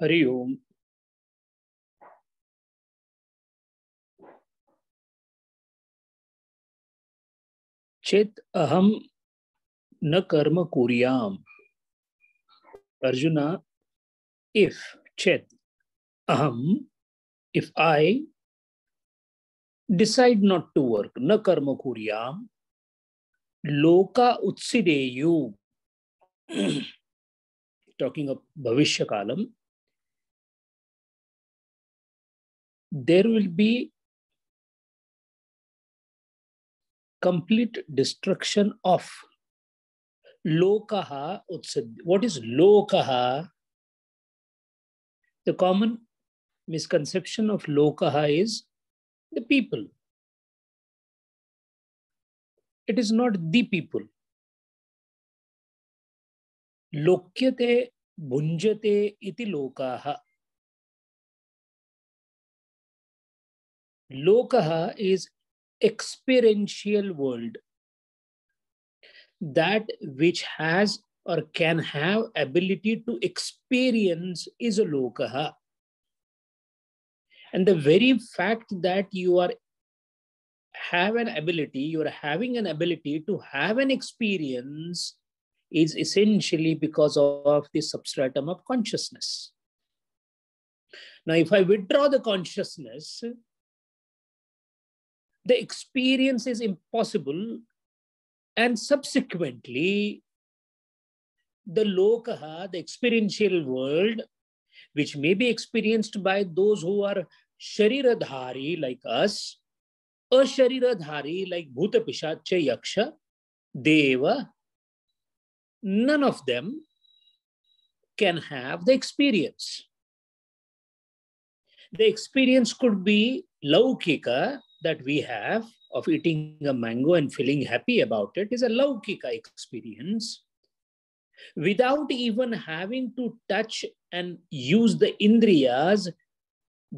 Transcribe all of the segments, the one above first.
Hari Om. Chet aham na karma kuryam. Arjuna, if chet aham, if I decide not to work, na karma kuryam, loka utsideyu, talking of bhavishya kalam, there will be complete destruction of lokaha utsid. What is lokaha? The common misconception of lokaha is the people. It is not the people. Lokyate bhunjate iti lokaha. Lokaha is experiential world. That which has or can have ability to experience is a lokaha. And the very fact that you are having an ability to have an experience is essentially because of the substratum of consciousness. Now, if I withdraw the consciousness, the experience is impossible, and subsequently, the lokaha, the experiential world, which may be experienced by those who are shariradhari like us, ashariradhari like bhuta pishacha yaksha, deva, none of them can have the experience. The experience could be laukika that we have of eating a mango and feeling happy about it is a laukika experience. Without even having to touch and use the indriyas,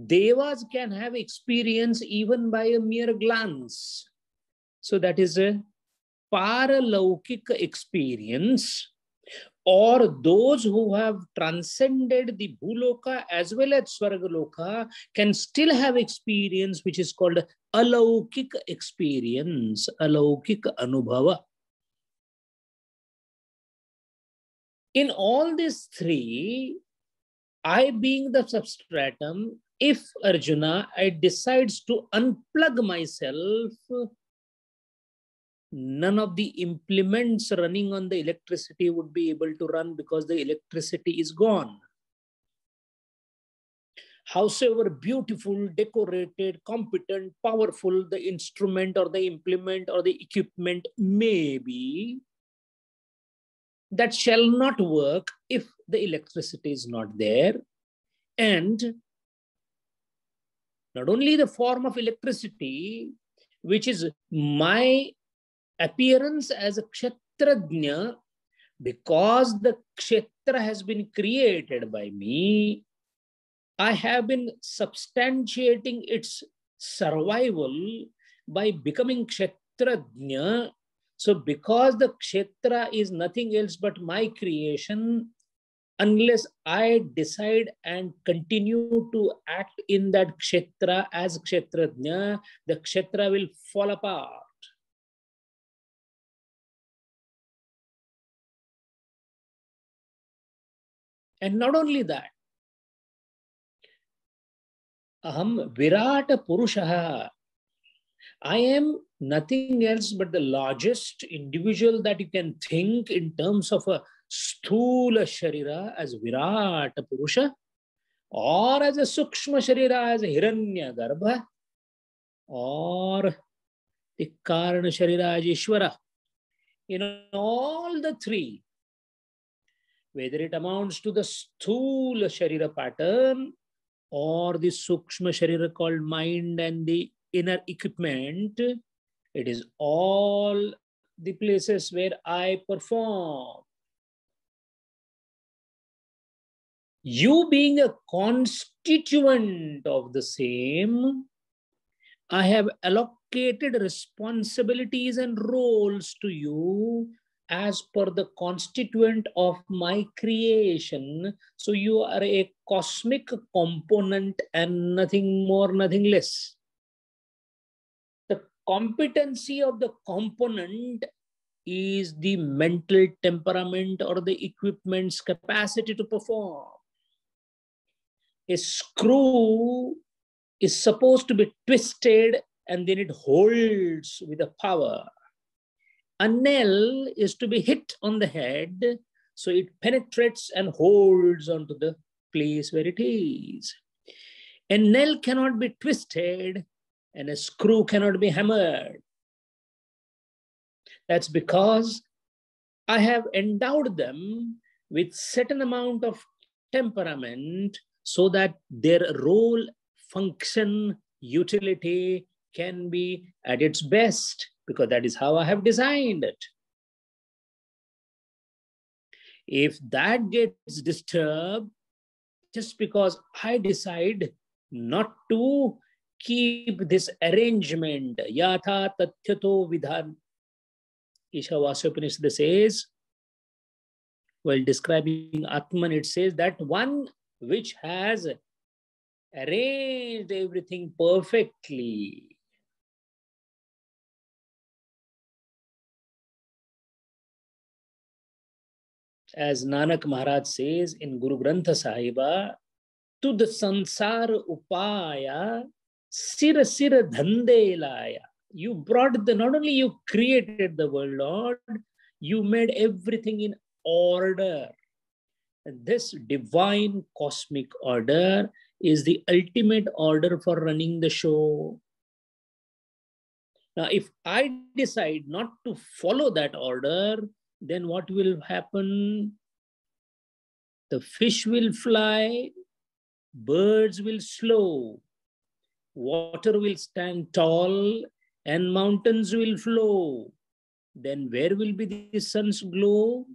devas can have experience even by a mere glance. So that is a paralaukika experience, or those who have transcended the bhuloka as well as swargaloka can still have experience which is called alaukik experience, alaukik anubhava. In all these three, I being the substratum, if Arjuna, I decides to unplug myself, none of the implements running on the electricity would be able to run because the electricity is gone. Howsoever beautiful, decorated, competent, powerful the instrument or the implement or the equipment may be, that shall not work if the electricity is not there. And not only the form of electricity, which is my appearance as a kshetrajna, because the kshetra has been created by me, I have been substantiating its survival by becoming kshetrajna. So because the kshetra is nothing else but my creation, unless I decide and continue to act in that kshetra as kshetrajna, the kshetra will fall apart. And not only that, aham virata purushaha. I am nothing else but the largest individual that you can think in terms of a sthula sharira as virata purusha, or as a sukshma sharira as a hiranya garbha, or the karana sharira as ishvara. In all the three, whether it amounts to the sthula sharira pattern or the sukshma sharira called mind and the inner equipment, it is all the places where I perform. You being a constituent of the same, I have allocated responsibilities and roles to you as per the constituent of my creation. So you are a cosmic component and nothing more, nothing less. The competency of the component is the mental temperament or the equipment's capacity to perform. A screw is supposed to be twisted and then it holds with a power. A nail is to be hit on the head so it penetrates and holds onto the place where it is. A nail cannot be twisted and a screw cannot be hammered. That's because I have endowed them with certain amount of temperament so that their role, function, utility can be at its best, because that is how I have designed it. If that gets disturbed, just because I decide not to keep this arrangement, yatha tathyato vidhan, Ishavasya Upanishad says, while describing Atman, it says that one which has arranged everything perfectly. As Nanak Maharaj says in Guru Grantha Sahiba, Tud sansar upaya, sir sir dhande laya. You brought not only you created the world, Lord, you made everything in order. And this divine cosmic order is the ultimate order for running the show. Now, if I decide not to follow that order, then what will happen? The fish will fly, birds will slow, water will stand tall, and mountains will flow. Then where will be the sun's glow?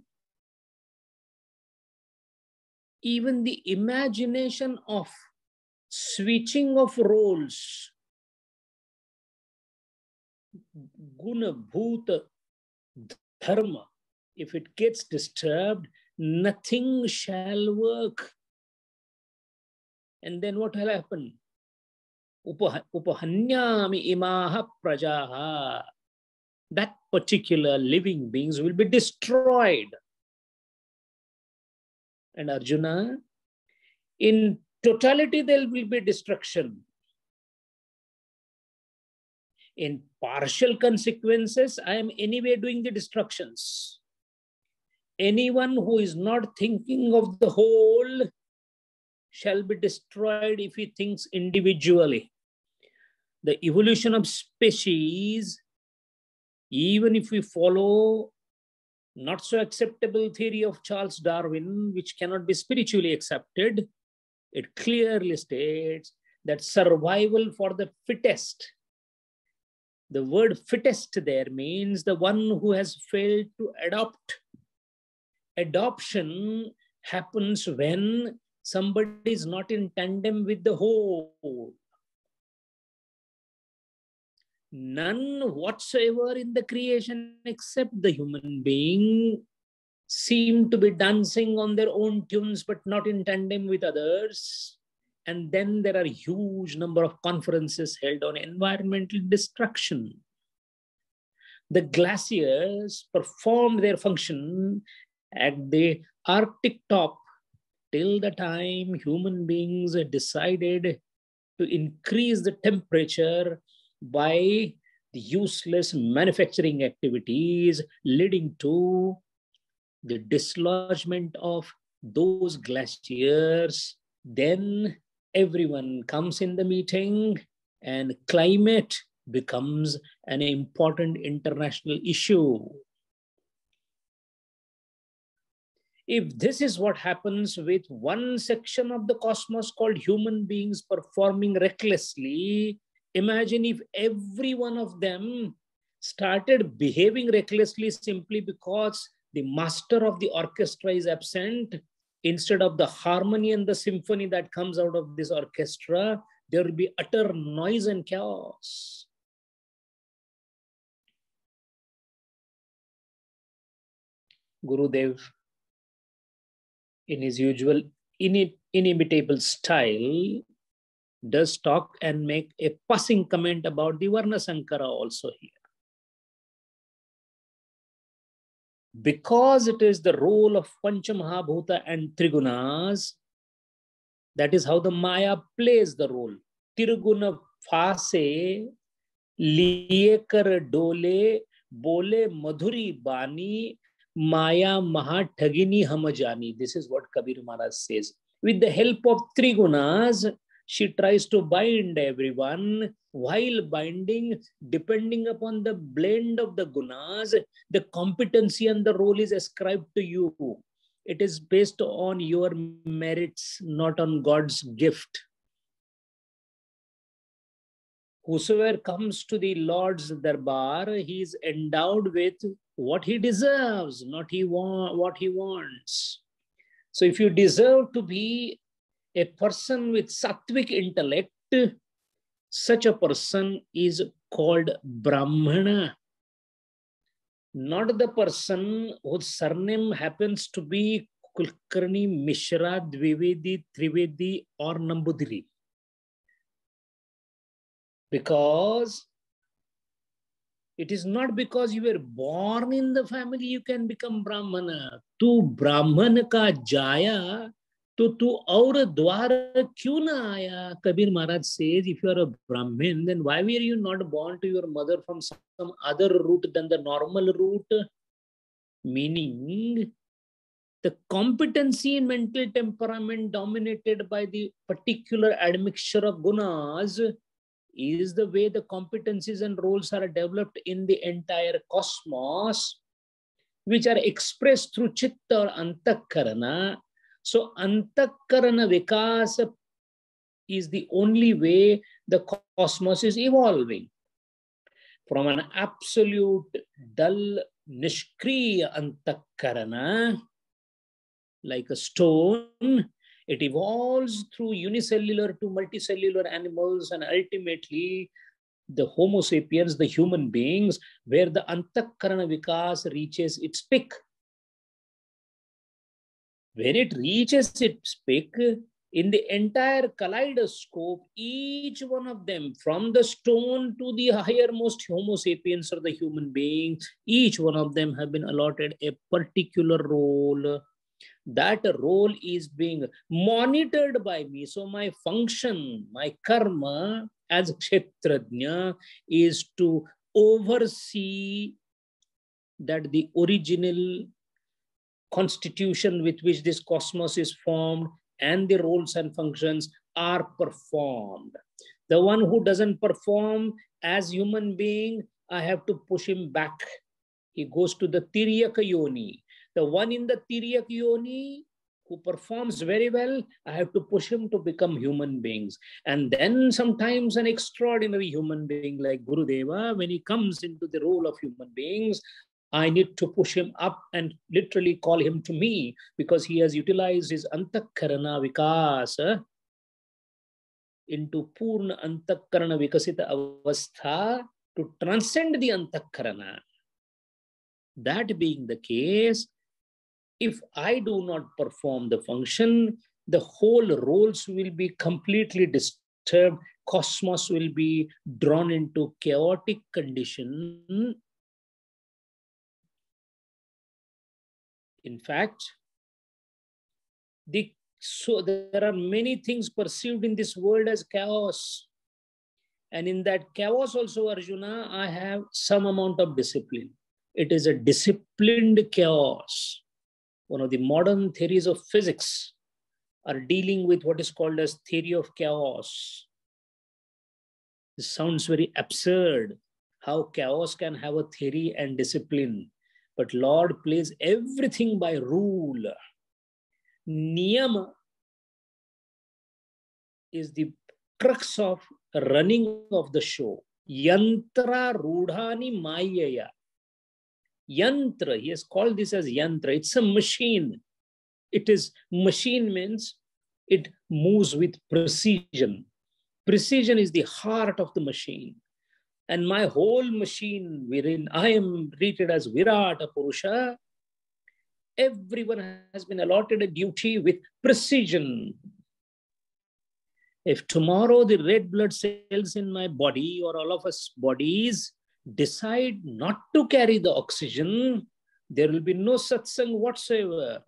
Even the imagination of switching of roles, guna, bhuta, dharma, if it gets disturbed, nothing shall work. And then what will happen? Upahanyami imaha prajaha. That particular living beings will be destroyed. And Arjuna, in totality, there will be destruction. In partial consequences, I am anyway doing the destructions. Anyone who is not thinking of the whole shall be destroyed if he thinks individually. The evolution of species, even if we follow not so acceptable theory of Charles Darwin, which cannot be spiritually accepted, it clearly states that survival for the fittest. The word fittest there means the one who has failed to adopt. Adoption happens when somebody is not in tandem with the whole. None whatsoever in the creation except the human being seem to be dancing on their own tunes but not in tandem with others. And then there are a huge number of conferences held on environmental destruction. The glaciers performed their function at the Arctic top till the time human beings decided to increase the temperature by the useless manufacturing activities, leading to the dislodgement of those glaciers. Then everyone comes in the meeting and climate becomes an important international issue. If this is what happens with one section of the cosmos called human beings performing recklessly, imagine if every one of them started behaving recklessly simply because the master of the orchestra is absent. Instead of the harmony and the symphony that comes out of this orchestra, there will be utter noise and chaos. Gurudev, in his usual inimitable style, does talk and make a passing comment about the Varna Sankara also here. Because it is the role of Panchamahabhuta and Trigunas, that is how the Maya plays the role. Tirguna phase, liekar dole, bole madhuri bani, Maya mahathagini hamajani. This is what Kabir Maharaj says. With the help of Trigunas, she tries to bind everyone. While binding, depending upon the blend of the gunas, the competency and the role is ascribed to you. It is based on your merits, not on God's gift. Whosoever comes to the Lord's Darbar, he is endowed with what he deserves, not what he wants. So if you deserve to be a person with sattvic intellect, such a person is called Brahmana. Not the person whose surname happens to be Kulkarni, Mishra, Dvivedi, Trivedi, or Nambudiri. Because it is not because you were born in the family you can become Brahmana. Tu Brahman ka jaya, to tu aur dwar kyun na aaya? Kabir Maharaj says, if you are a Brahmin, then why were you not born to your mother from some other route than the normal route? Meaning, the competency in mental temperament dominated by the particular admixture of gunas is the way the competencies and roles are developed in the entire cosmos, which are expressed through chitta or antakarana. So antakarana vikasa is the only way the cosmos is evolving. From an absolute dull, nishkriya antakarana, like a stone, it evolves through unicellular to multicellular animals and ultimately the Homo sapiens, the human beings, where the antakarana vikas reaches its peak. When it reaches its peak, in the entire kaleidoscope, each one of them, from the stone to the highermost Homo sapiens or the human being, each one of them have been allotted a particular role. That role is being monitored by me. So my function, my karma as kshetrajna is to oversee that the original constitution with which this cosmos is formed and the roles and functions are performed. The one who doesn't perform as human being, I have to push him back. He goes to the Tiryaka Yoni. The one in the Tiryak Yoni who performs very well, I have to push him to become human beings. And then sometimes an extraordinary human being like Gurudeva, when he comes into the role of human beings, I need to push him up and literally call him to me because he has utilized his antakarana vikasa into purna antakarana vikasita avastha to transcend the antakarana. That being the case, if I do not perform the function, the whole roles will be completely disturbed. Cosmos will be drawn into chaotic condition. In fact, so there are many things perceived in this world as chaos. And in that chaos also, Arjuna, I have some amount of discipline. It is a disciplined chaos. One of the modern theories of physics are dealing with what is called as theory of chaos. This sounds very absurd, how chaos can have a theory and discipline. But Lord plays everything by rule. Niyama is the crux of running of the show. Yantra rudhani mayaya. Yantra, he has called this as yantra. It's a machine. Machine means it moves with precision. Precision is the heart of the machine. And my whole machine, wherein I am treated as Virata Purusha, Everyone has been allotted a duty with precision. If tomorrow the red blood cells in my body or all of us bodies decide not to carry the oxygen, there will be no satsang whatsoever.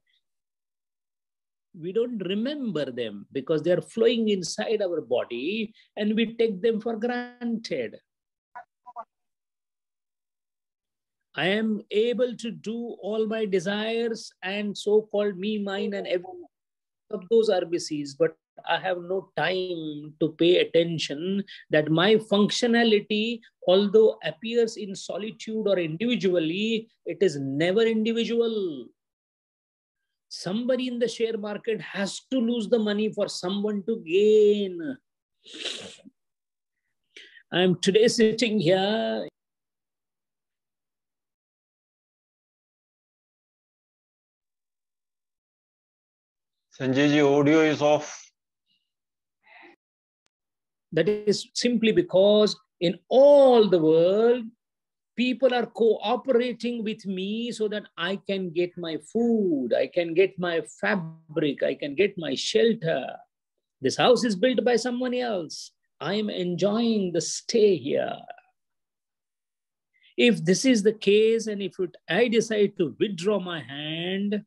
We don't remember them because they are flowing inside our body and we take them for granted. I am able to do all my desires and so-called me, mine, and every of those RBCs, but I have no time to pay attention that my functionality, although appears in solitude or individually, it is never individual. Somebody in the share market has to lose the money for someone to gain. I am today sitting here. Sanjay ji, audio is off. That is simply because in all the world, people are cooperating with me so that I can get my food, I can get my fabric, I can get my shelter. This house is built by someone else. I am enjoying the stay here. If this is the case, and if I decide to withdraw my hand,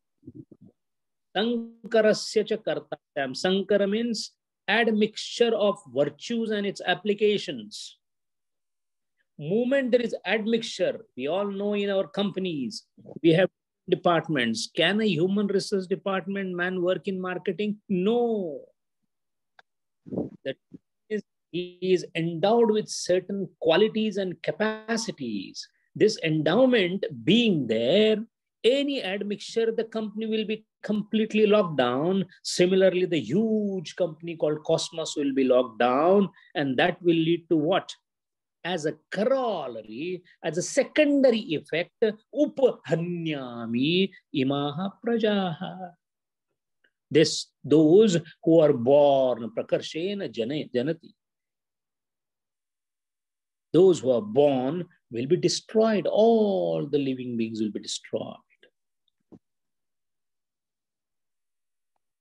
Sankarasya cha kartavyam. Sankara means admixture of virtues and its applications. Moment there is admixture, we all know in our companies, we have departments. Can a human resource department man work in marketing? No. That is, he is endowed with certain qualities and capacities. This endowment being there, any admixture, the company will be completely locked down. Similarly, the huge company called Cosmos will be locked down, and that will lead to what? As a corollary, as a secondary effect, upahanyami imaha prajaha. Those who are born prakarshena janati. Those who are born will be destroyed. All the living beings will be destroyed.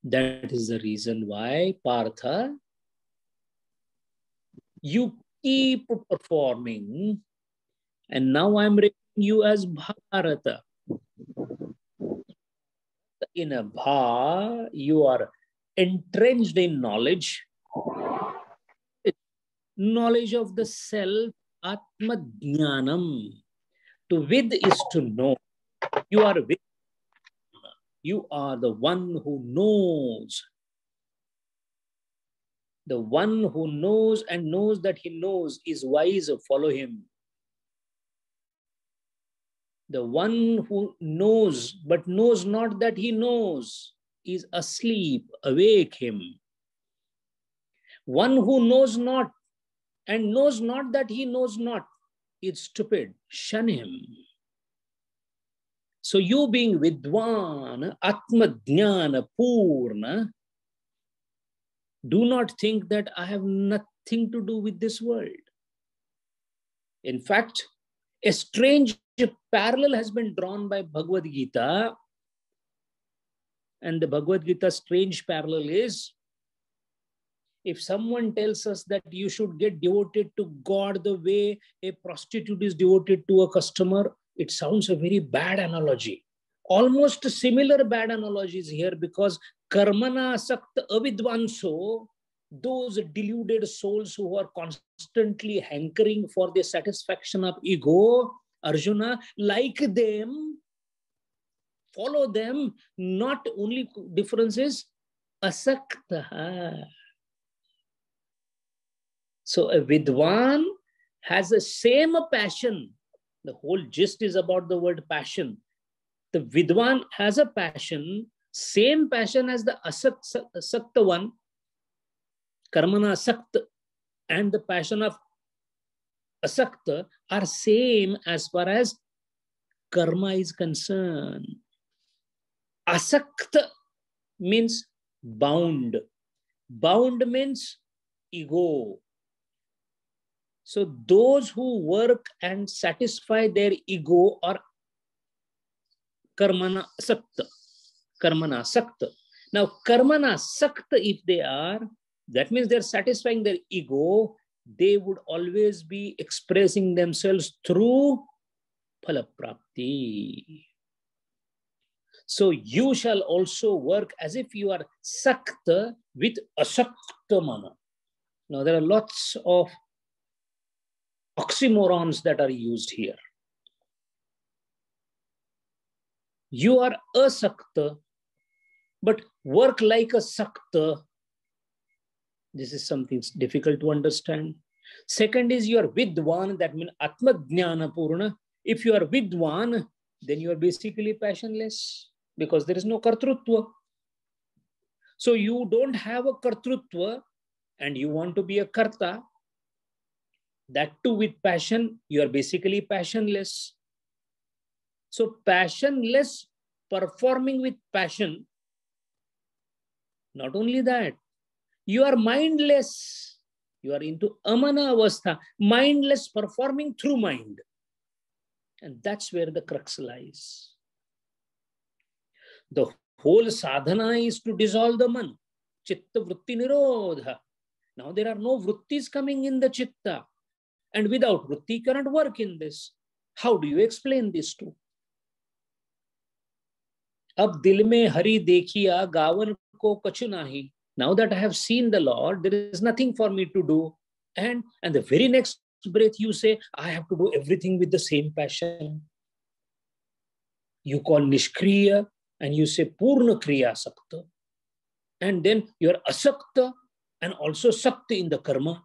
That is the reason why, Partha, you keep performing, and now I'm rating you as Bharata. In a Bha, you are entrenched in knowledge. Knowledge of the self, Atma Jnanam. To vid is to know. You are vid. You are the one who knows. The one who knows and knows that he knows is wise, follow him. The one who knows but knows not that he knows is asleep, awake him. One who knows not and knows not that he knows not is stupid, shun him. So you being Vidwan, Atma Jnana Purna, do not think that I have nothing to do with this world. In fact, a strange parallel has been drawn by Bhagavad Gita. And the Bhagavad Gita strange parallel is, if someone tells us that you should get devoted to God the way a prostitute is devoted to a customer, it sounds a very bad analogy. Almost similar bad analogies here, because karmana sakta avidvanso, those deluded souls who are constantly hankering for the satisfaction of ego, Arjuna, like them, follow them, not only difference is asakta. So a Vidwan has the same passion. The whole gist is about the word passion. The Vidwan has a passion, same passion as the asakta one, karmana asakta, and the passion of asakta are same as far as karma is concerned. Asakta means bound. Bound means ego. So those who work and satisfy their ego or karmana sakta. Karmana sakta. Now, karmana sakta, if they are, that means they're satisfying their ego. They would always be expressing themselves through phalaprapti. So you shall also work as if you are sakta with asakta mana. Now there are lots of oxymorons that are used here. You are asakta, but work like a sakta. This is something difficult to understand. Second is you are vidwan, that means atma jnana purna. If you are vidwan, then you are basically passionless because there is no kartrutva. So you don't have a kartrutva and you want to be a karta, that too with passion, you are basically passionless. So passionless performing with passion. Not only that, you are mindless. You are into amana avastha, mindless performing through mind. And that's where the crux lies. The whole sadhana is to dissolve the man. Chitta vritti nirodha. Now there are no vrittis coming in the chitta. And without vritti, you cannot work in this. How do you explain this to? Ab dil mein hari dekhiya gavan ko kachu nahi. Now that I have seen the Lord, there is nothing for me to do. And the very next breath you say, I have to do everything with the same passion. You call nishkriya and you say purna kriya sakta. And then you are asakta and also sakta in the karma.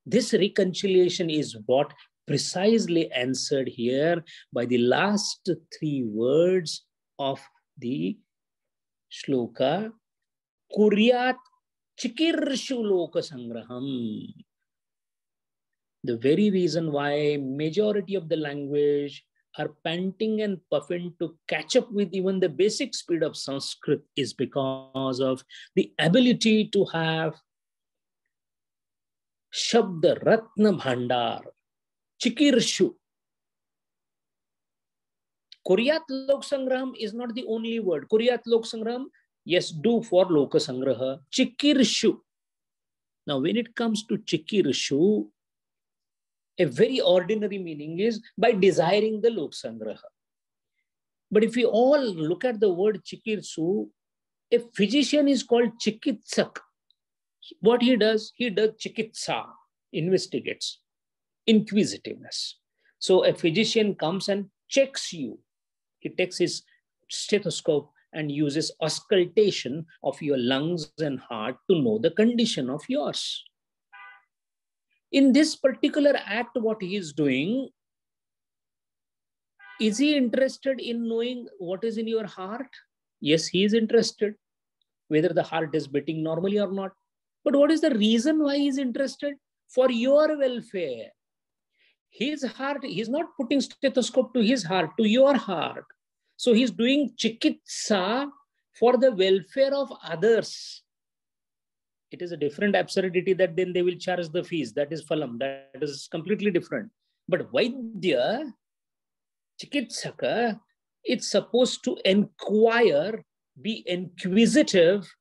This reconciliation is what precisely answered here by the last three words of the shloka. Kuryat chikirshu loka sangraham. The very reason why majority of the language are panting and puffing to catch up with even the basic speed of Sanskrit is because of the ability to have Shabda Ratna Bhandar, Chikirshu. Kuryat Lok Sangraham is not the only word. Kuryat Lok Sangraham, yes, do for Loka Sangraha. Chikirshu. Now, when it comes to Chikirshu, a very ordinary meaning is by desiring the Lok Sangraha. But if we all look at the word Chikirsu, a physician is called Chikitsak. What he does Chikitsa, investigates, inquisitiveness. So a physician comes and checks you. He takes his stethoscope and uses auscultation of your lungs and heart to know the condition of yours. In this particular act, what he is doing, is he interested in knowing what is in your heart? Yes, he is interested, whether the heart is beating normally or not. But what is the reason why he is interested? For your welfare. His heart, he's not putting stethoscope to his heart, to your heart. So he's doing chikitsa for the welfare of others. It is a different absurdity that then they will charge the fees. That is phalam. That is completely different. But Vaidya, Chikitsaka, it's supposed to inquire, be inquisitive,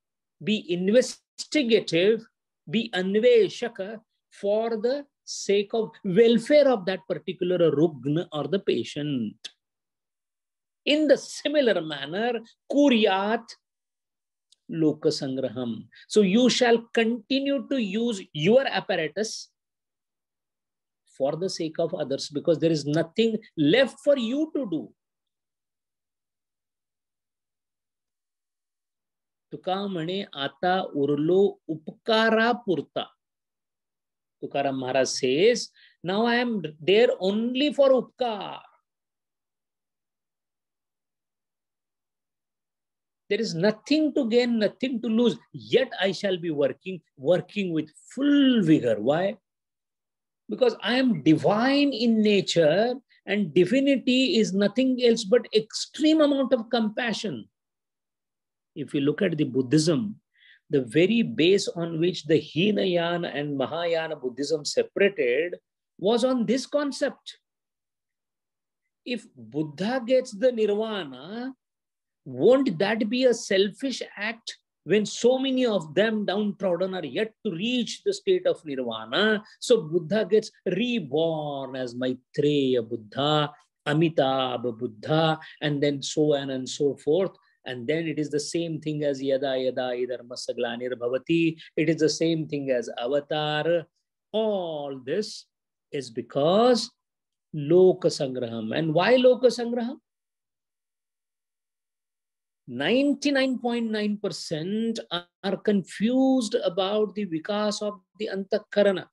be investigative, be anveshaka for the sake of welfare of that particular rugna or the patient. In the similar manner, kuryat loka sangraham. So you shall continue to use your apparatus for the sake of others, because there is nothing left for you to do. Tuka mane ata urlo upkara purta. Tukaram Maharaj says, now I am there only for upkar. There is nothing to gain, nothing to lose. Yet I shall be working with full vigor. Why? Because I am divine in nature, and divinity is nothing else but extreme amount of compassion. If you look at the Buddhism, the very base on which the Hinayana and Mahayana Buddhism separated was on this concept. If Buddha gets the nirvana, Won't that be a selfish act when so many of them downtrodden are yet to reach the state of nirvana? So Buddha gets reborn as Maitreya Buddha, Amitabha Buddha, and then so on and so forth. And then it is the same thing as yada yada idharmasa glanir bhavati. It is the same thing as avatar. All this is because Loka Sangraham. And why Loka Sangraham? 99.9% are confused about the vikas of the antakarana.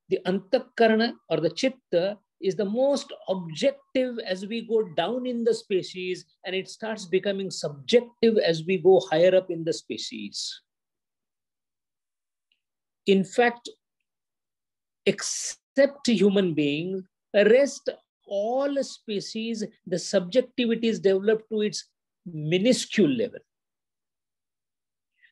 The antakarana or the chitta is the most objective as we go down in the species, and it starts becoming subjective as we go higher up in the species. In fact, except human beings, rest all species, the subjectivity is developed to its minuscule level.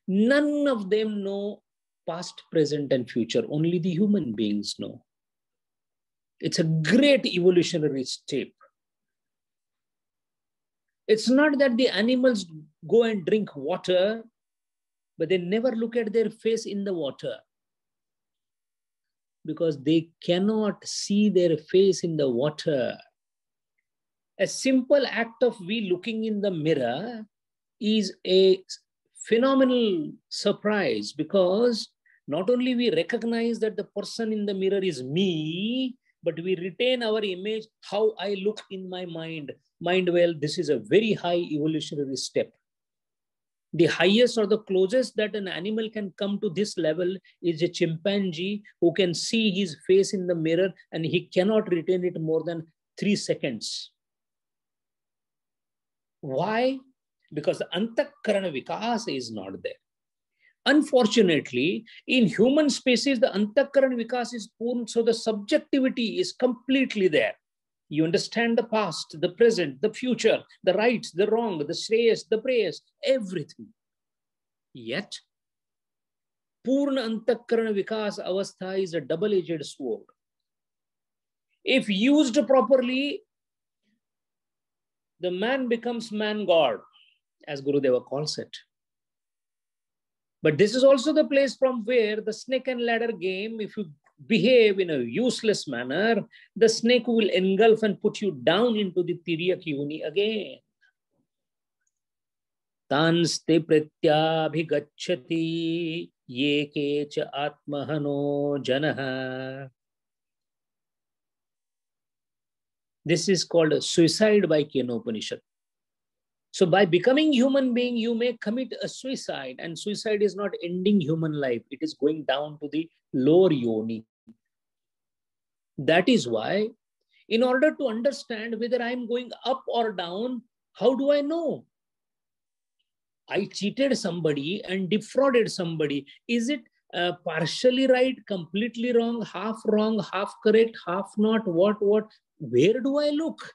None of them know past, present, and future. Only the human beings know. It's a great evolutionary step. It's not that the animals go and drink water, but they never look at their face in the water, because they cannot see their face in the water. A simple act of we looking in the mirror is a phenomenal surprise, because not only we recognize that the person in the mirror is me, but we retain our image, how I look in my mind. Mind well, this is a very high evolutionary step. The highest or the closest that an animal can come to this level is a chimpanzee who can see his face in the mirror and he cannot retain it more than 3 seconds. Why? Because the antakarana vikas is not there. Unfortunately, in human species, the antakarana vikas is poor, so the subjectivity is completely there. You understand the past, the present, the future, the right, the wrong, the shreyas, the prayas, everything. Yet, Purna Antakarana Vikas Avastha is a double-edged sword. If used properly, the man becomes man-god, as Gurudeva calls it. But this is also the place from where the snake and ladder game, if you behave in a useless manner, the snake will engulf and put you down into the Tiryak Yoni again. Tanste pratyabhigacchati ye kecha atmahano janaha. This is called a suicide by Kenopanishad. So by becoming human being, you may commit a suicide, and suicide is not ending human life. It is going down to the lower yoni. That is why, in order to understand whether I'm going up or down, how do I know? I cheated somebody and defrauded somebody. Is it partially right, completely wrong, half correct, half not? What? Where do I look?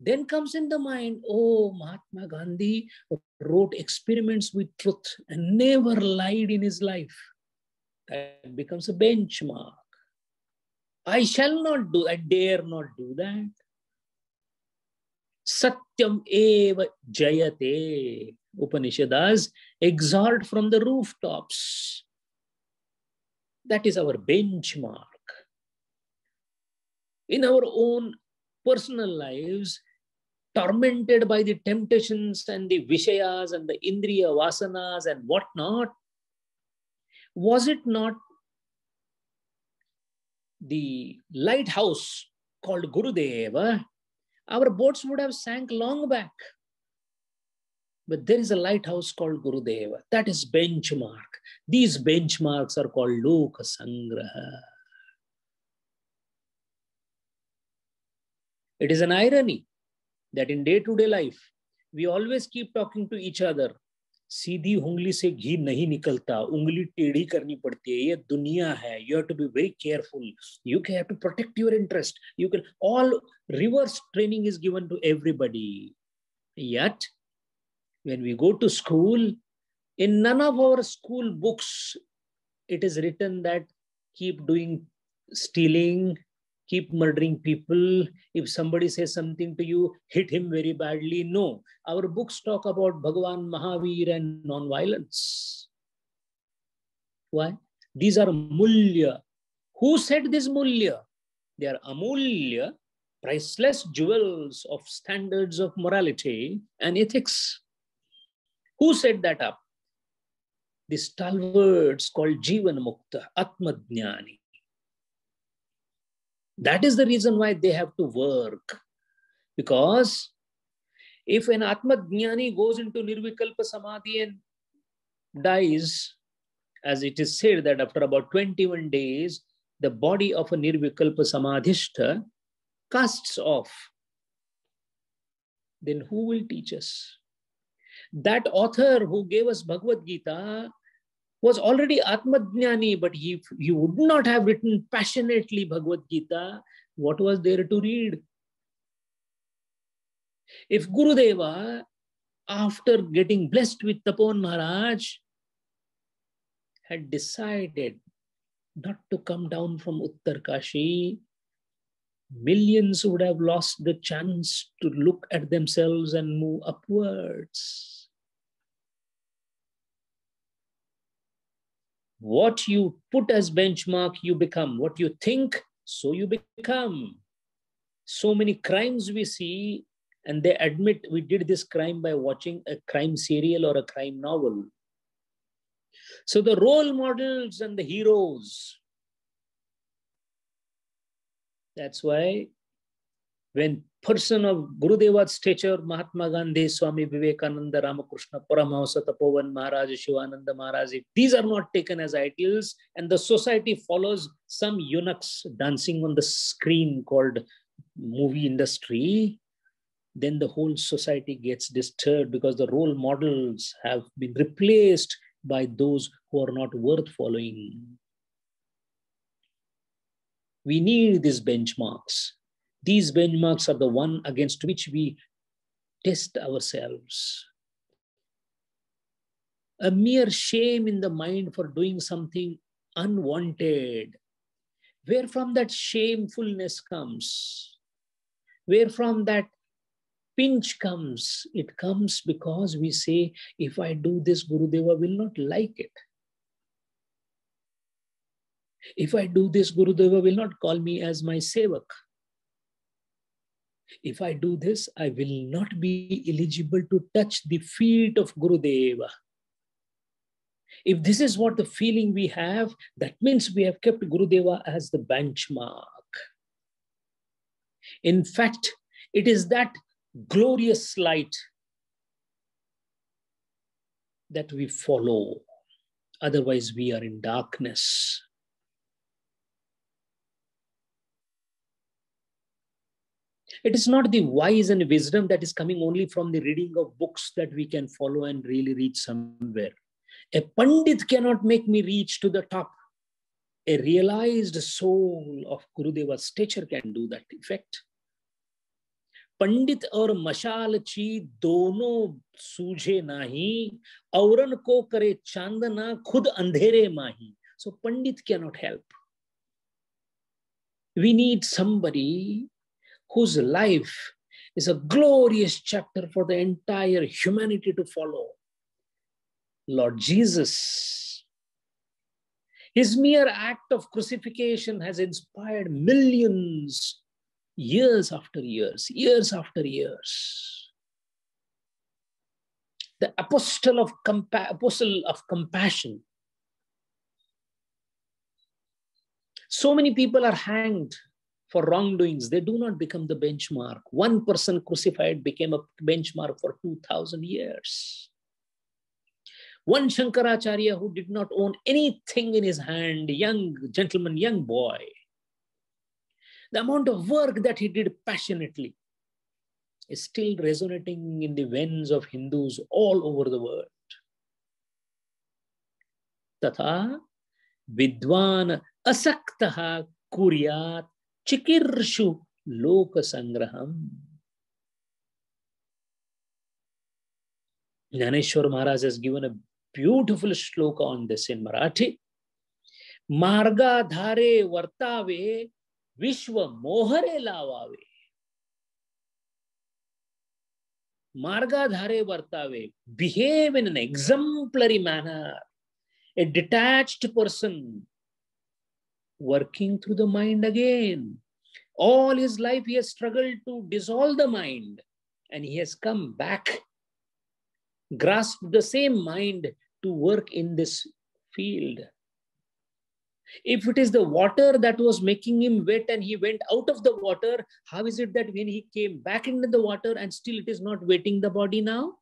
Then comes in the mind, oh, Mahatma Gandhi wrote experiments with truth and never lied in his life. That becomes a benchmark. I shall not do, I dare not do that. Satyam eva jayate. Upanishads exhort from the rooftops. That is our benchmark. In our own personal lives, tormented by the temptations and the vishayas and the indriya vasanas and whatnot, was it not the lighthouse called Gurudeva? Our boats would have sank long back. But there is a lighthouse called Gurudeva. That is benchmark. These benchmarks are called Loka Sangraha. It is an irony that in day-to-day life, we always keep talking to each other. सीधी उंगली से घी नहीं निकलता, उंगली टेढ़ी करनी पड़ती है. ये दुनिया है. You have to be very careful. You have to protect your interest. You can all reverse training is given to everybody. Yet, when we go to school, in none of our school books, it is written that keep doing stealing, keep murdering people. If somebody says something to you, hit him very badly. No. Our books talk about Bhagavan Mahavir and non-violence. Why? These are mulya. Who said this mulya? They are amulya, priceless jewels of standards of morality and ethics. Who set that up? The stalwarts called Jivan Mukta, Atma Jnani. That is the reason why they have to work. Because if an Atma Jnani goes into Nirvikalpa Samadhi and dies, as it is said that after about 21 days, the body of a Nirvikalpa Samadhishta casts off, then who will teach us? That author who gave us Bhagavad Gita was already Atmajnani, but he would not have written passionately Bhagavad Gita. What was there to read? If Gurudeva, after getting blessed with Tapon Maharaj, had decided not to come down from Uttar Kashi, millions would have lost the chance to look at themselves and move upwards. What you put as benchmark, you become. What you think, so you become. So many crimes we see, and they admit we did this crime by watching a crime serial or a crime novel. So the role models and the heroes. That's why when person of Gurudeva's stature, Mahatma Gandhi, Swami Vivekananda, Ramakrishna, Paramahamsa, Tapovan Maharaj, Shivananda Maharaj, if these are not taken as idols and the society follows some eunuchs dancing on the screen called movie industry, then the whole society gets disturbed because the role models have been replaced by those who are not worth following. We need these benchmarks. These benchmarks are the one against which we test ourselves. A mere shame in the mind for doing something unwanted. Where from that shamefulness comes? Where from that pinch comes? It comes because we say, if I do this, Gurudeva will not like it. If I do this, Gurudeva will not call me as my sevak. If I do this, I will not be eligible to touch the feet of Gurudeva. If this is what the feeling we have, that means we have kept Gurudeva as the benchmark. In fact, it is that glorious light that we follow. Otherwise, we are in darkness. It is not the wise and wisdom that is coming only from the reading of books that we can follow and really reach somewhere. A Pandit cannot make me reach to the top. A realized soul of Gurudeva's stature can do that effect. पंडित और मशालची दोनों सूझे नाही, औरन को करे चांदना खुद अंधेरे माही. So Pandit cannot help. We need somebody whose life is a glorious chapter for the entire humanity to follow. Lord Jesus, his mere act of crucifixion has inspired millions years after years, years after years. The apostle of compassion. So many people are hanged for wrongdoings. They do not become the benchmark. One person crucified became a benchmark for 2000 years. One Shankaracharya who did not own anything in his hand, young gentleman, young boy. The amount of work that he did passionately is still resonating in the veins of Hindus all over the world. Tatha vidwan asaktaha kuryat chikirshu loka sangraham. Jnaneshwar Maharaj has given a beautiful shloka on this in Marathi. Marga dhare vartave Vishwa mohare lavave. Margadhare vartave. Behave in an exemplary manner. A detached person working through the mind again. All his life he has struggled to dissolve the mind, and he has come back, grasped the same mind to work in this field. If it is the water that was making him wet and he went out of the water, how is it that when he came back into the water and still it is not wetting the body now?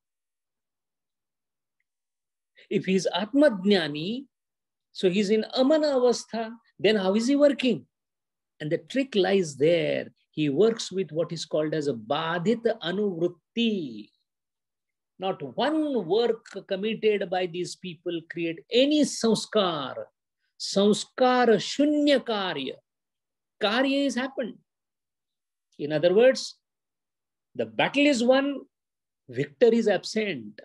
If he is Atmadjnani, so he's in Amana Avastha, then how is he working? And the trick lies there. He works with what is called as a Badhita Anuvrutti. Not one work committed by these people create any sanskar. Sanskara shunya karya. Karya is happened. In other words, the battle is won, victory is absent.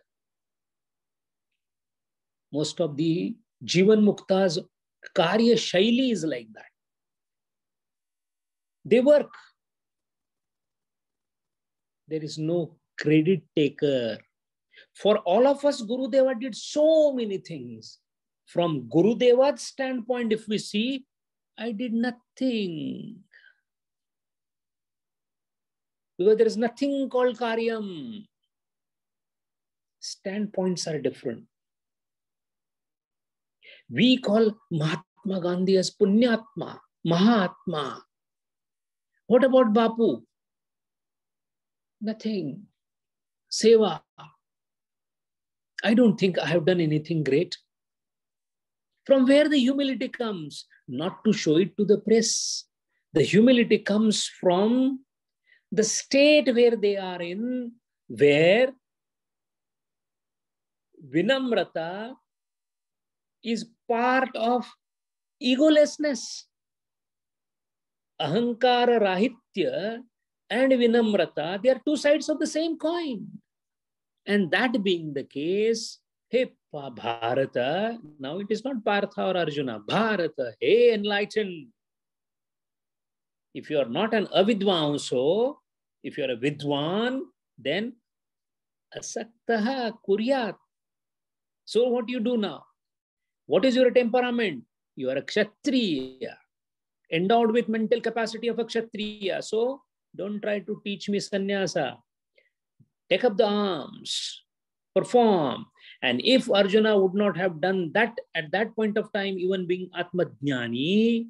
Most of the Jivan Mukta's karya shaili is like that. They work. There is no credit taker. For all of us, Gurudeva did so many things. From Gurudeva's standpoint, if we see, I did nothing. Because there is nothing called karyam. Standpoints are different. We call Mahatma Gandhi as Punyatma, Mahatma. What about Bapu? Nothing. Seva. I don't think I have done anything great. From where the humility comes? Not to show it to the press. The humility comes from the state where they are in, where Vinamrata is part of egolessness. Ahankara Rahitya and Vinamrata, they are two sides of the same coin. And that being the case, hey Bharata, now it is not Partha or Arjuna, Bharata, hey enlightened. If you are not an avidvanso, if you are a vidwan, then asaktaha kuryat. So what do you do now? What is your temperament? You are a kshatriya, endowed with mental capacity of a kshatriya. So don't try to teach me sannyasa. Take up the arms, perform. And if Arjuna would not have done that at that point of time, even being Atmadjnani,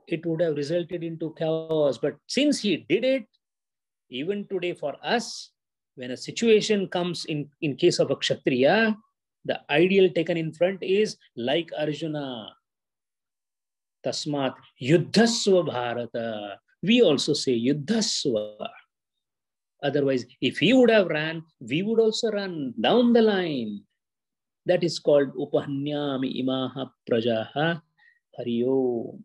it would have resulted into chaos. But since he did it, even today for us, when a situation comes in case of a kshatriya, the ideal taken in front is like Arjuna. Tasmat yuddhasva bharata. We also say yuddhasva. Otherwise, if he would have ran, we would also run down the line. That is called upahanyami imaha prajaha. Hari Om.